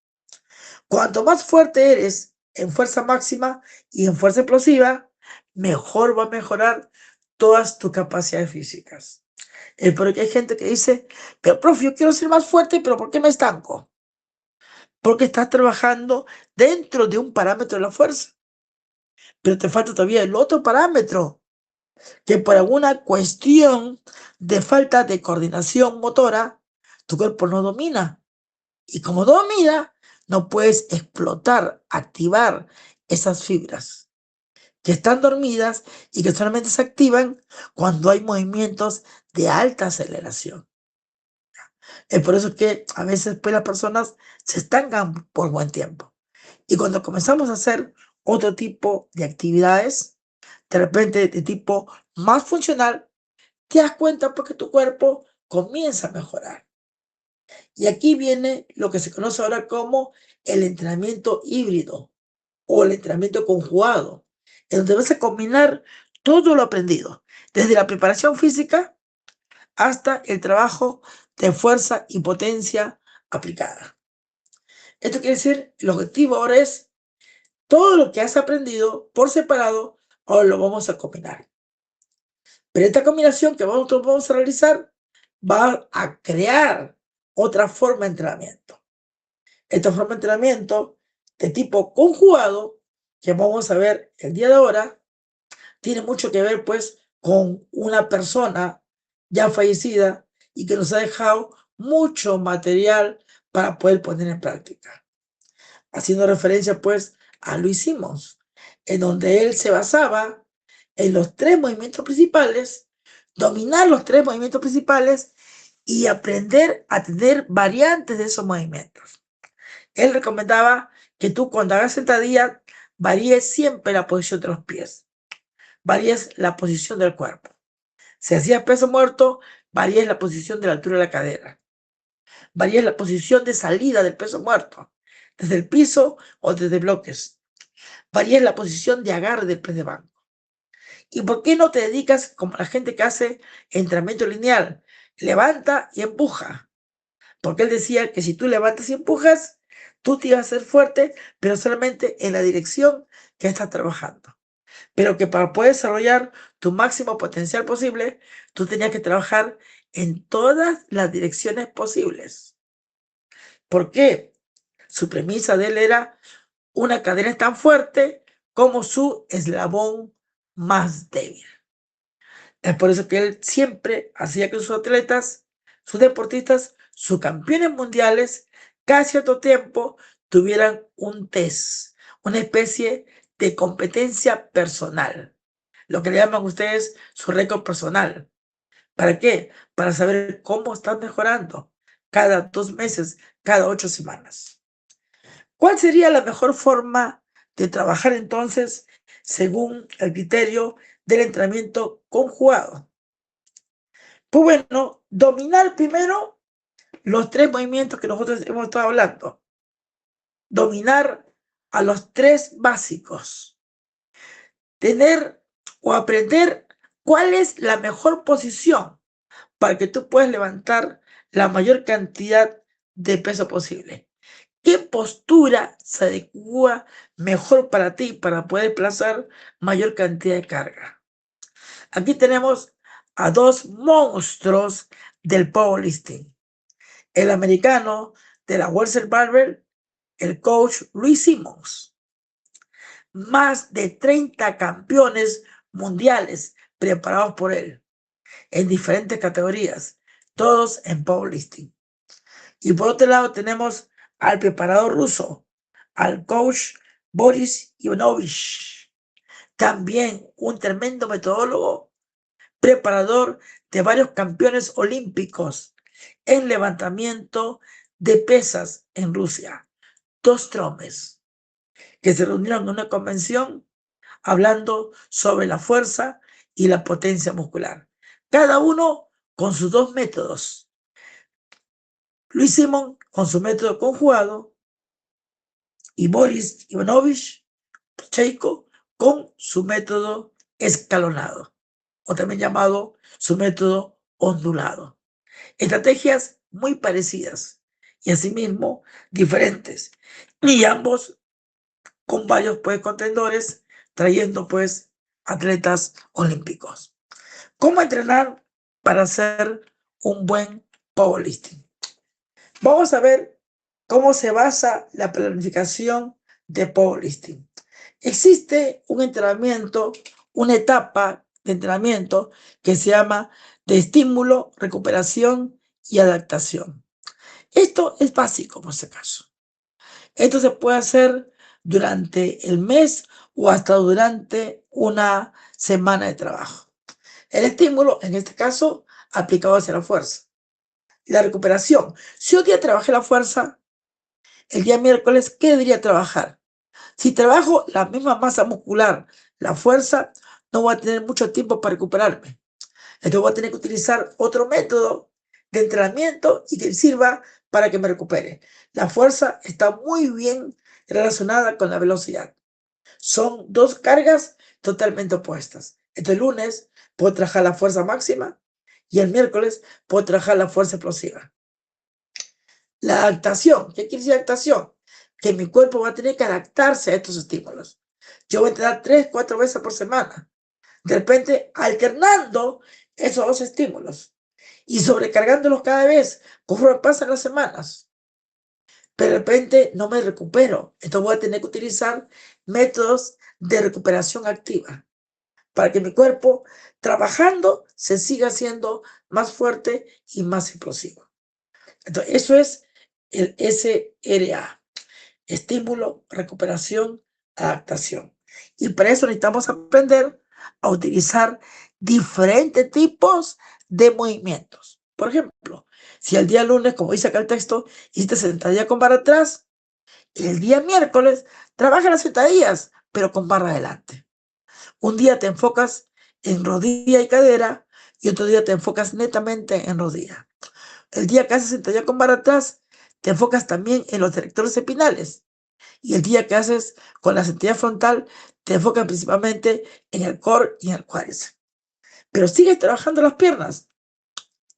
Cuanto más fuerte eres en fuerza máxima y en fuerza explosiva, mejor va a mejorar todas tus capacidades físicas. Porque hay gente que dice, pero profe, yo quiero ser más fuerte, pero ¿por qué me estanco? Porque estás trabajando dentro de un parámetro de la fuerza. Pero te falta todavía el otro parámetro, que por alguna cuestión de falta de coordinación motora, tu cuerpo no domina. Y como no domina, no puedes explotar, activar esas fibras que están dormidas y que solamente se activan cuando hay movimientos de alta aceleración. Es por eso que a veces pues, las personas se estancan por buen tiempo. Y cuando comenzamos a hacer otro tipo de actividades, de repente de tipo más funcional, te das cuenta porque tu cuerpo comienza a mejorar. Y aquí viene lo que se conoce ahora como el entrenamiento híbrido o el entrenamiento conjugado, en donde vas a combinar todo lo aprendido, desde la preparación física hasta el trabajo de fuerza y potencia aplicada. Esto quiere decir, el objetivo ahora es todo lo que has aprendido por separado, ahora lo vamos a combinar. Pero esta combinación que nosotros vamos a realizar va a crear otra forma de entrenamiento. Esta forma de entrenamiento de tipo conjugado, que vamos a ver el día de ahora, tiene mucho que ver pues con una persona ya fallecida y que nos ha dejado mucho material para poder poner en práctica. Haciendo referencia pues a Luis Simmons, en donde él se basaba en los 3 movimientos principales, dominar los 3 movimientos principales y aprender a tener variantes de esos movimientos. Él recomendaba que tú cuando hagas sentadilla varíes siempre la posición de los pies. varías la posición del cuerpo. Si hacías peso muerto, varías la posición de la altura de la cadera. Varías la posición de salida del peso muerto, desde el piso o desde bloques. Varías la posición de agarre del press de banco. ¿Y por qué no te dedicas como la gente que hace entrenamiento lineal? Levanta y empuja. Porque él decía que si tú levantas y empujas, tú te ibas a hacer fuerte, pero solamente en la dirección que estás trabajando. Pero que para poder desarrollar tu máximo potencial posible, tú tenías que trabajar en todas las direcciones posibles. ¿Por qué? Su premisa de él era: una cadena es tan fuerte como su eslabón más débil. Es por eso que él siempre hacía que sus atletas, sus deportistas, sus campeones mundiales, cada cierto tiempo tuvieran un test, una especie de competencia personal, lo que le llaman ustedes su récord personal. ¿Para qué? Para saber cómo están mejorando cada 2 meses, cada 8 semanas. ¿Cuál sería la mejor forma de trabajar entonces según el criterio del entrenamiento conjugado? Pues bueno, dominar primero los 3 movimientos que nosotros hemos estado hablando. Dominar a los 3 básicos. Tener o aprender cuál es la mejor posición para que tú puedas levantar la mayor cantidad de peso posible. ¿Qué postura se adecua mejor para ti para poder desplazar mayor cantidad de carga? Aquí tenemos a 2 monstruos del powerlifting. El americano de la Western Barbell, el coach Luis Simmons. Más de 30 campeones mundiales preparados por él en diferentes categorías, todos en powerlifting. Y por otro lado tenemos al preparador ruso, al coach Boris Ivanovich, también un tremendo metodólogo, preparador de varios campeones olímpicos en levantamiento de pesas en Rusia, 2 tromes, que se reunieron en una convención hablando sobre la fuerza y la potencia muscular, cada uno con sus 2 métodos. Luis Simón con su método conjugado y Boris Ivanovich Cheiko con su método escalonado, o también llamado su método ondulado. Estrategias muy parecidas y asimismo diferentes, y ambos con varios contendores, trayendo atletas olímpicos. ¿Cómo entrenar para hacer un buen powerlifting? Vamos a ver cómo se basa la planificación de powerlifting. Existe un entrenamiento, una etapa de entrenamiento que se llama de estímulo, recuperación y adaptación. Esto es básico, por si acaso. Esto se puede hacer durante el mes o hasta durante una semana de trabajo. El estímulo, en este caso, aplicado hacia la fuerza. Y la recuperación. Si un día trabajé la fuerza, el día miércoles, ¿qué debería trabajar? Si trabajo la misma masa muscular, la fuerza, no voy a tener mucho tiempo para recuperarme. Entonces voy a tener que utilizar otro método de entrenamiento y que sirva para que me recupere. La fuerza está muy bien relacionada con la velocidad. Son 2 cargas totalmente opuestas. Entonces el lunes puedo trabajar la fuerza máxima y el miércoles puedo trabajar la fuerza explosiva. La adaptación. ¿Qué quiere decir adaptación? Que mi cuerpo va a tener que adaptarse a estos estímulos. Yo voy a entrenar 3, 4 veces por semana. De repente, alternando esos 2 estímulos y sobrecargándolos cada vez conforme pasan las semanas. Pero de repente no me recupero. Entonces voy a tener que utilizar métodos de recuperación activa para que mi cuerpo, trabajando, se siga siendo más fuerte y más explosivo. Entonces, eso es el SRA, estímulo, recuperación, adaptación. Y para eso necesitamos aprender a utilizar diferentes tipos de movimientos. Por ejemplo, si el día lunes, como dice acá el texto, hiciste sentadilla con barra atrás, el día miércoles trabaja las sentadillas, pero con barra adelante. Un día te enfocas en rodilla y cadera y otro día te enfocas netamente en rodilla. El día que haces sentadilla con barra atrás, te enfocas también en los erectores espinales. Y el día que haces con la sentadilla frontal, te enfocas principalmente en el core y en el cuádriceps. Pero sigues trabajando las piernas,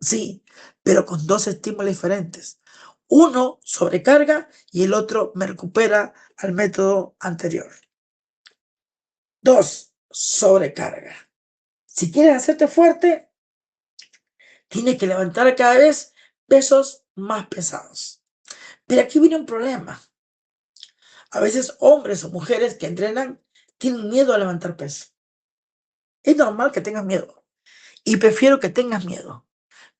sí, pero con dos estímulos diferentes. Uno sobrecarga y el otro me recupera al método anterior. 2, sobrecarga. Si quieres hacerte fuerte, tienes que levantar cada vez pesos más pesados. Pero aquí viene un problema. A veces hombres o mujeres que entrenan tienen miedo a levantar peso. Es normal que tengas miedo y prefiero que tengas miedo.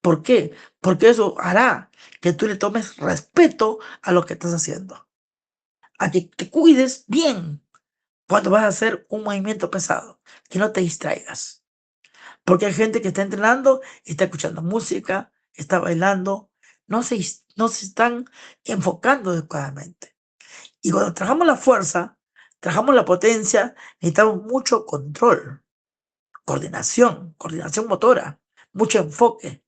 ¿Por qué? Porque eso hará que tú le tomes respeto a lo que estás haciendo. A que te cuides bien cuando vas a hacer un movimiento pesado, que no te distraigas. Porque hay gente que está entrenando, está escuchando música, está bailando, no se están enfocando adecuadamente. Y cuando trabajamos la fuerza, trabajamos la potencia, necesitamos mucho control, coordinación motora, mucho enfoque.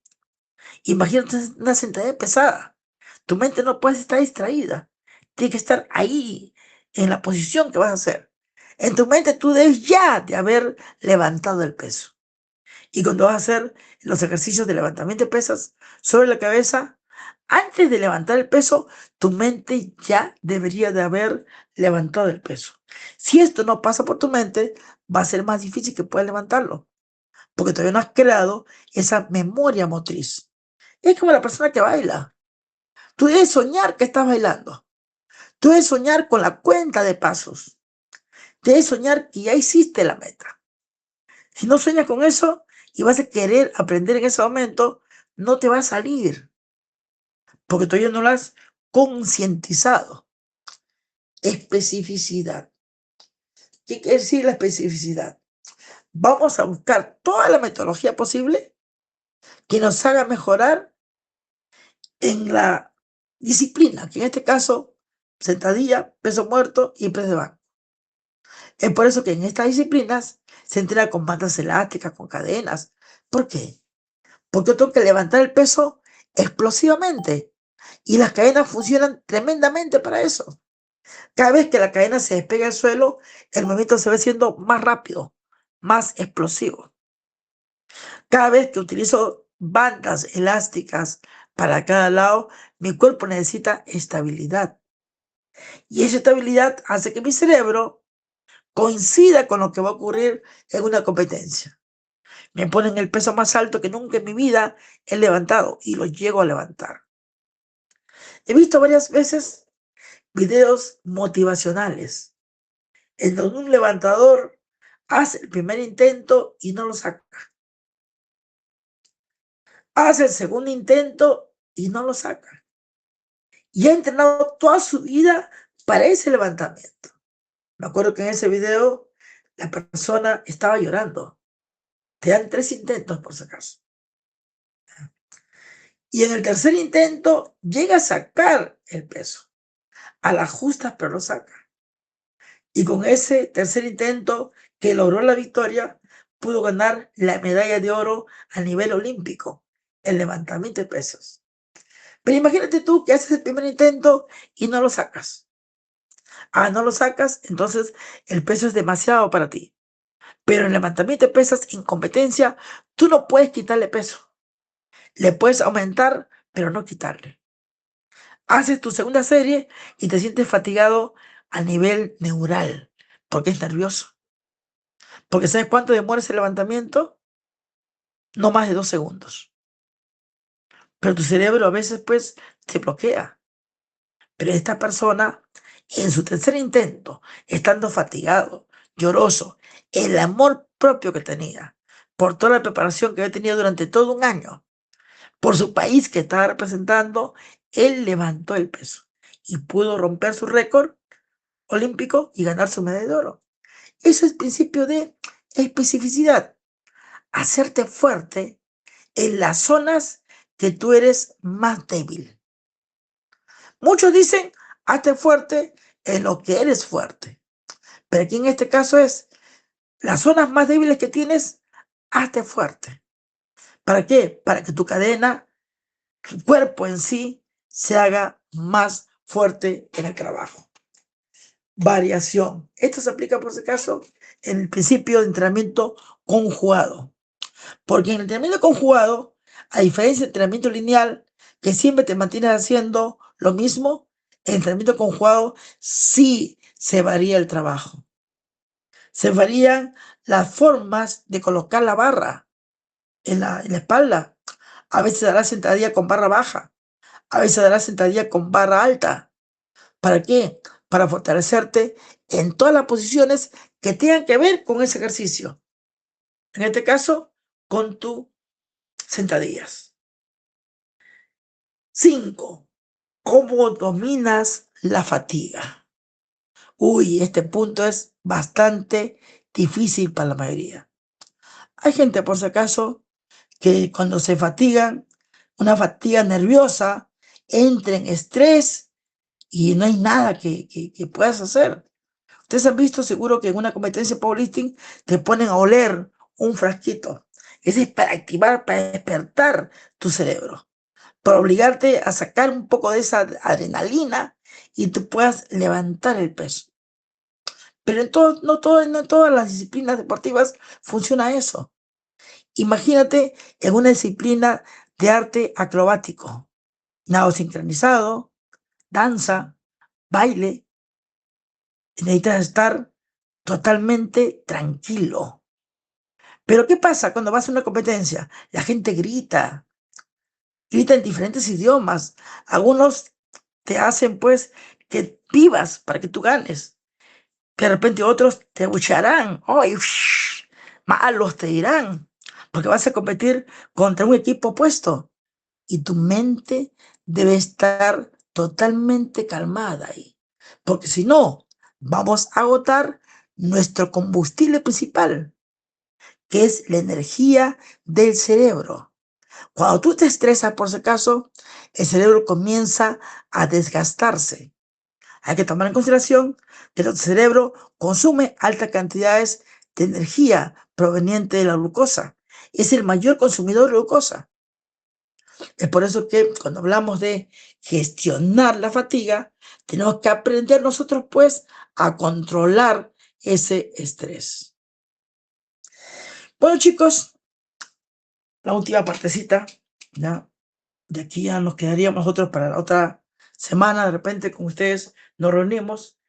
Imagínate una sentadilla pesada. Tu mente no puede estar distraída. Tiene que estar ahí, en la posición que vas a hacer. En tu mente tú debes ya de haber levantado el peso. Y cuando vas a hacer los ejercicios de levantamiento de pesas sobre la cabeza, antes de levantar el peso, tu mente ya debería de haber levantado el peso. Si esto no pasa por tu mente, va a ser más difícil que puedas levantarlo, porque todavía no has creado esa memoria motriz. Es como la persona que baila. Tú debes soñar que estás bailando. Tú debes soñar con la cuenta de pasos. Debes soñar que ya hiciste la meta. Si no sueñas con eso y vas a querer aprender en ese momento, no te va a salir, porque todavía no lo has concientizado. Especificidad. ¿Qué quiere decir la especificidad? Vamos a buscar toda la metodología posible que nos haga mejorar en la disciplina, que en este caso, sentadilla, peso muerto y press de banco. Es por eso que en estas disciplinas se entrena con bandas elásticas, con cadenas. ¿Por qué? Porque yo tengo que levantar el peso explosivamente y las cadenas funcionan tremendamente para eso. Cada vez que la cadena se despega del suelo, el movimiento se va haciendo más rápido, más explosivo. Cada vez que utilizo bandas elásticas para cada lado, mi cuerpo necesita estabilidad. Y esa estabilidad hace que mi cerebro coincida con lo que va a ocurrir en una competencia. Me ponen el peso más alto que nunca en mi vida he levantado y lo llego a levantar. He visto varias veces videos motivacionales en donde un levantador hace el primer intento y no lo saca. Hace el segundo intento y no lo saca. Y ha entrenado toda su vida para ese levantamiento. Me acuerdo que en ese video la persona estaba llorando. Te dan 3 intentos por si acaso. Y en el tercer intento llega a sacar el peso. A la justa, pero lo saca. Y con ese tercer intento que logró la victoria, pudo ganar la medalla de oro a nivel olímpico, el levantamiento de pesas. Pero imagínate tú que haces el primer intento y no lo sacas. No lo sacas, entonces el peso es demasiado para ti. Pero en levantamiento de pesas en competencia, tú no puedes quitarle peso. Le puedes aumentar, pero no quitarle. Haces tu segunda serie y te sientes fatigado a nivel neural, porque es nervioso. Porque ¿sabes cuánto demora ese levantamiento? No más de 2 segundos. Pero tu cerebro a veces pues se bloquea. Pero esta persona, en su tercer intento, estando fatigado, lloroso, el amor propio que tenía, por toda la preparación que había tenido durante todo un año, por su país que estaba representando, él levantó el peso y pudo romper su récord olímpico y ganar su medalla de oro. Eso es principio de especificidad. Hacerte fuerte en las zonas que tú eres más débil. Muchos dicen, hazte fuerte en lo que eres fuerte. Pero aquí en este caso es, Las zonas más débiles que tienes, hazte fuerte. ¿Para qué? Para que tu cadena, tu cuerpo en sí, se haga más fuerte en el trabajo. Variación. Esto se aplica, por si acaso, en el principio de entrenamiento conjugado. Porque en el entrenamiento conjugado, a diferencia del entrenamiento lineal, que siempre te mantienes haciendo lo mismo, en el entrenamiento conjugado sí se varía el trabajo. Se varían las formas de colocar la barra en la espalda. A veces darás sentadilla con barra baja, a veces darás sentadilla con barra alta. ¿Para qué? Para fortalecerte en todas las posiciones que tengan que ver con ese ejercicio. En este caso, con tus sentadillas. 5. ¿Cómo dominas la fatiga? Uy, este punto es bastante difícil para la mayoría. Hay gente, por si acaso, que cuando se fatigan, una fatiga nerviosa, entra en estrés y no hay nada que puedas hacer. Ustedes han visto seguro que en una competencia de powerlifting te ponen a oler un frasquito. Ese es para activar, para despertar tu cerebro, para obligarte a sacar un poco de esa adrenalina y tú puedas levantar el peso. Pero no en todas las disciplinas deportivas funciona eso. Imagínate en una disciplina de arte acrobático, nado sincronizado, danza, baile. Necesitas estar totalmente tranquilo. Pero ¿qué pasa cuando vas a una competencia? La gente grita en diferentes idiomas. Algunos te hacen pues que vivas para que tú ganes. De repente otros te abuchearán. ¡Ay, malos te dirán! Porque vas a competir contra un equipo opuesto. Y tu mente debe estar totalmente calmada ahí. Porque si no, vamos a agotar nuestro combustible principal, que es la energía del cerebro. Cuando tú te estresas, por si acaso, el cerebro comienza a desgastarse. Hay que tomar en consideración que nuestro cerebro consume altas cantidades de energía proveniente de la glucosa. Es el mayor consumidor de glucosa. Es por eso que cuando hablamos de gestionar la fatiga, tenemos que aprender nosotros pues a controlar ese estrés. Bueno, chicos, la última partecita, ¿ya? De aquí ya nos quedaríamos nosotros para la otra semana, de repente con ustedes nos reunimos.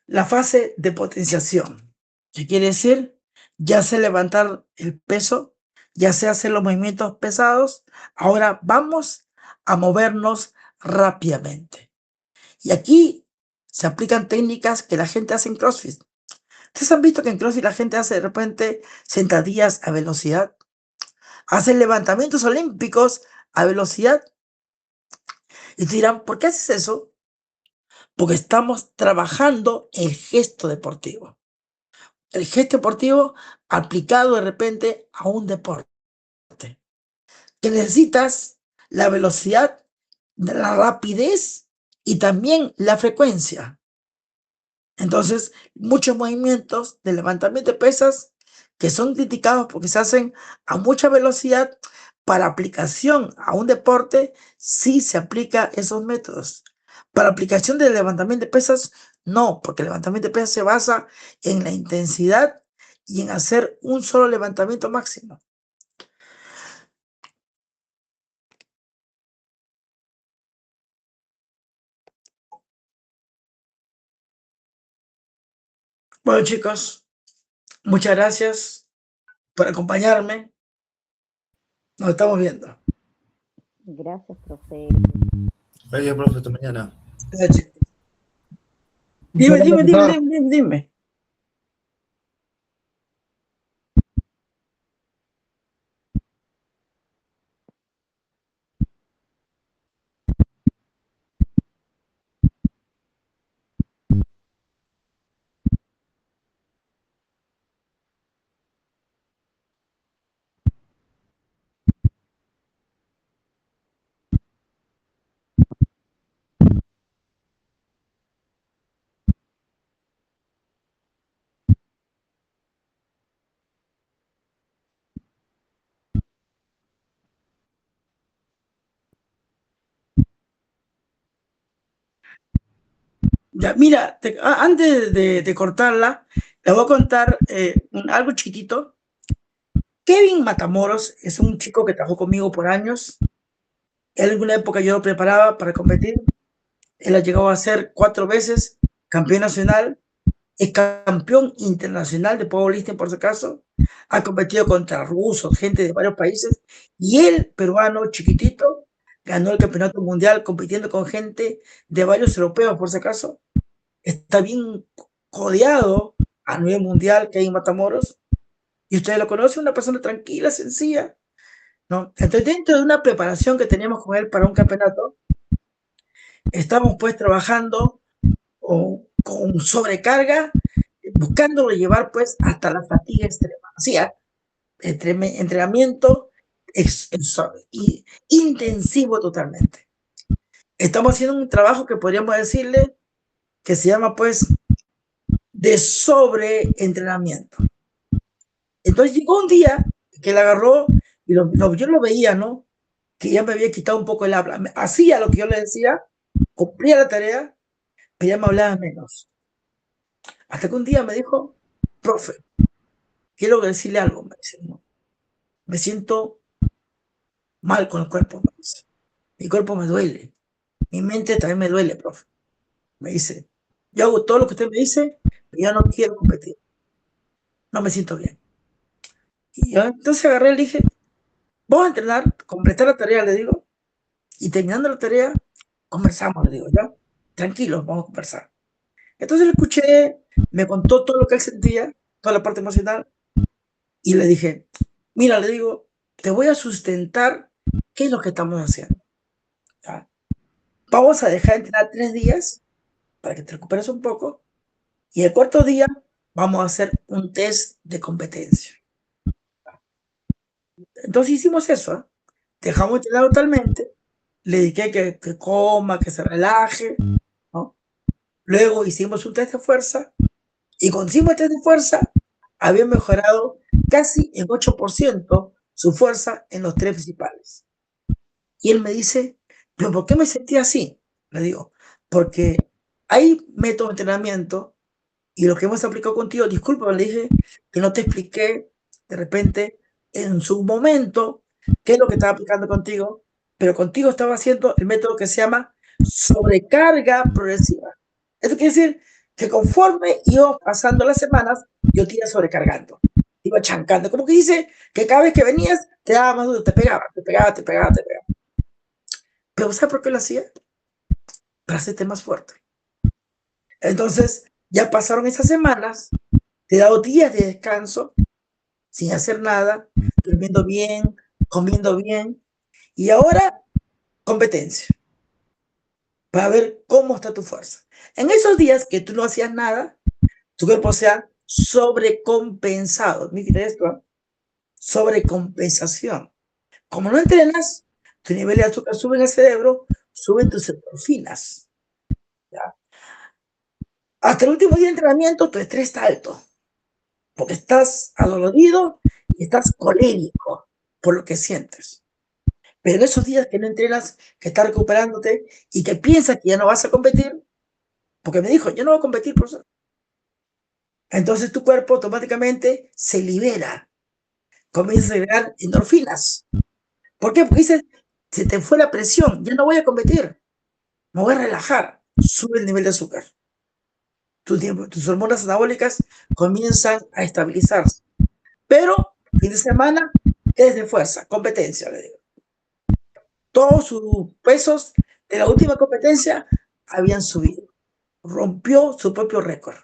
La fase de potenciación, ¿qué quiere decir? Ya sé levantar el peso, ya sé hacer los movimientos pesados, ahora vamos a movernos rápidamente. Y aquí se aplican técnicas que la gente hace en CrossFit. ¿Ustedes han visto que en CrossFit la gente hace de repente sentadillas a velocidad? Hacen levantamientos olímpicos a velocidad. Y te dirán, ¿por qué haces eso? Porque estamos trabajando el gesto deportivo. El gesto deportivo aplicado de repente a un deporte. Que necesitas la velocidad, la rapidez y también la frecuencia. Entonces, muchos movimientos de levantamiento de pesas que son criticados porque se hacen a mucha velocidad, para aplicación a un deporte, sí se aplica esos métodos. Para aplicación del levantamiento de pesas, no, porque el levantamiento de pesas se basa en la intensidad y en hacer un solo levantamiento máximo. Bueno, chicos, muchas gracias por acompañarme. Nos estamos viendo. Gracias, profe. Gracias, profe, hasta mañana. Gracias, chicos. Muchas gracias, profesor. Dime. Ya, mira, antes de cortarla, le voy a contar algo chiquitito. Kevin Matamoros es un chico que trabajó conmigo por años. En alguna época yo lo preparaba para competir. Él ha llegado a ser 4 veces campeón nacional, es campeón internacional de powerlifting, por si acaso. Ha competido contra rusos, gente de varios países. Y él, peruano, chiquitito, ganó el campeonato mundial compitiendo con gente de varios europeos, por si acaso. Está bien codeado a nivel mundial, que hay en Matamoros. Y ustedes lo conocen, una persona tranquila, sencilla, ¿no? Entonces, dentro de una preparación que teníamos con él para un campeonato, estamos pues trabajando con sobrecarga, buscándolo llevar pues hasta la fatiga extrema. O sea, entrenamiento intensivo totalmente. Estamos haciendo un trabajo que podríamos decirle que se llama pues de sobreentrenamiento. Entonces llegó un día que él agarró y yo lo veía, ¿no? Que ya me había quitado un poco el habla. Hacía lo que yo le decía, cumplía la tarea, pero ya me hablaba menos. Hasta que un día me dijo, profe, quiero decirle algo. Me dice, ¿no? Me siento mal con el cuerpo. Me dice. Mi cuerpo me duele. Mi mente también me duele, profe. Me dice, yo hago todo lo que usted me dice, pero ya no quiero competir. No me siento bien. Y yo entonces agarré y le dije, vamos a entrenar, completar la tarea, le digo, y terminando la tarea, conversamos, le digo, ya, tranquilos, vamos a conversar. Entonces le escuché, me contó todo lo que él sentía, toda la parte emocional, y le dije, mira, le digo, te voy a sustentar qué es lo que estamos haciendo. ¿Ya? Vamos a dejar de entrenar 3 días para que te recuperes un poco, y el 4.º día vamos a hacer un test de competencia. Entonces hicimos eso, ¿eh? Dejamos de entrenar totalmente, le dije que coma, que se relaje, ¿no? Luego hicimos un test de fuerza, y cuando hicimos el test de fuerza, había mejorado casi en 8% su fuerza en los 3 principales. Y él me dice, ¿pero por qué me sentí así? Le digo, porque hay métodos de entrenamiento y lo que hemos aplicado contigo, disculpa, le dije que no te expliqué de repente en su momento qué es lo que estaba aplicando contigo, pero contigo estaba haciendo el método que se llama sobrecarga progresiva. Eso quiere decir que conforme iba pasando las semanas, yo te iba sobrecargando, iba chancando, como que dice que cada vez que venías te daba más duro, te pegaba. Pero ¿sabes por qué lo hacía? Para hacerte más fuerte. Entonces, ya pasaron esas semanas, te he dado días de descanso, sin hacer nada, durmiendo bien, comiendo bien, y ahora competencia, para ver cómo está tu fuerza. En esos días que tú no hacías nada, tu cuerpo se ha sobrecompensado. Miren esto, ¿eh? Sobrecompensación. Como no entrenas, tu nivel de azúcar sube en el cerebro, suben tus endorfinas. ¿Ya? Hasta el último día de entrenamiento, tu estrés está alto, porque estás adolorido y estás colérico por lo que sientes. Pero en esos días que no entrenas, que estás recuperándote y que piensas que ya no vas a competir, porque me dijo, yo no voy a competir, profesor. Entonces tu cuerpo automáticamente se libera, comienza a liberar endorfinas. ¿Por qué? Porque dices, se te fue la presión, ya no voy a competir, me voy a relajar, sube el nivel de azúcar. Tus hormonas anabólicas comienzan a estabilizarse. Pero, fin de semana, es de fuerza, competencia, le digo. Todos sus pesos de la última competencia habían subido. Rompió su propio récord.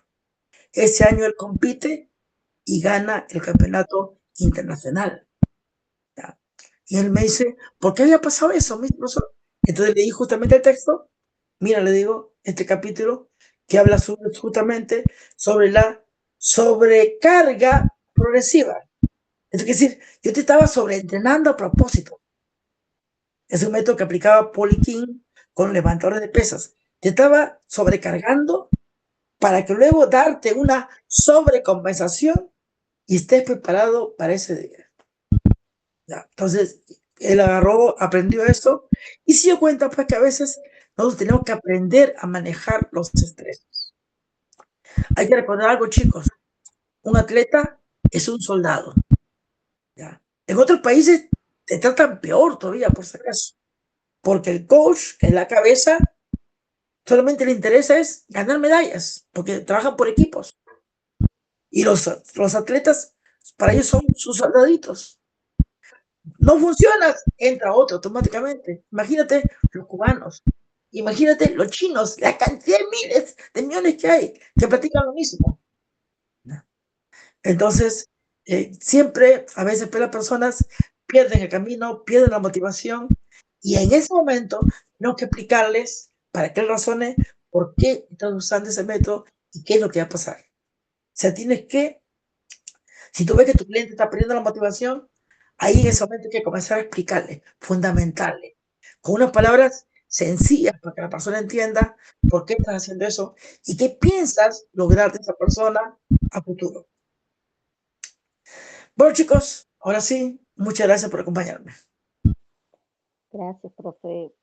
Ese año él compite y gana el campeonato internacional. ¿Ya? Y él me dice, ¿por qué había pasado eso, mi profesor? Entonces leí justamente el texto. Mira, le digo, este capítulo que habla justamente sobre la sobrecarga progresiva. Es decir, yo te estaba sobreentrenando a propósito. Es un método que aplicaba Paul King con levantadores de pesas. Te estaba sobrecargando para que luego darte una sobrecompensación y estés preparado para ese día. ¿Ya? Entonces, él agarró, aprendió esto y se dio cuenta pues que a veces nosotros tenemos que aprender a manejar los estreses. Hay que recordar algo, chicos. Un atleta es un soldado. ¿Ya? En otros países te tratan peor todavía, por si acaso. Porque el coach, en la cabeza, solamente le interesa es ganar medallas, porque trabajan por equipos. Y los atletas, para ellos son sus soldaditos. No funciona, entra otro automáticamente. Imagínate los cubanos, imagínate los chinos, la cantidad de miles de millones que hay que practican lo mismo. Entonces, siempre, a veces pues, las personas pierden el camino, pierden la motivación, y en ese momento tenemos que explicarles para que él razone por qué están usando ese método y qué es lo que va a pasar. O sea, tienes que, si tú ves que tu cliente está perdiendo la motivación, ahí en ese momento hay que comenzar a explicarle, fundamentarle, con unas palabras sencillas para que la persona entienda por qué estás haciendo eso y qué piensas lograr de esa persona a futuro. Bueno, chicos, ahora sí, muchas gracias por acompañarme. Gracias, profe.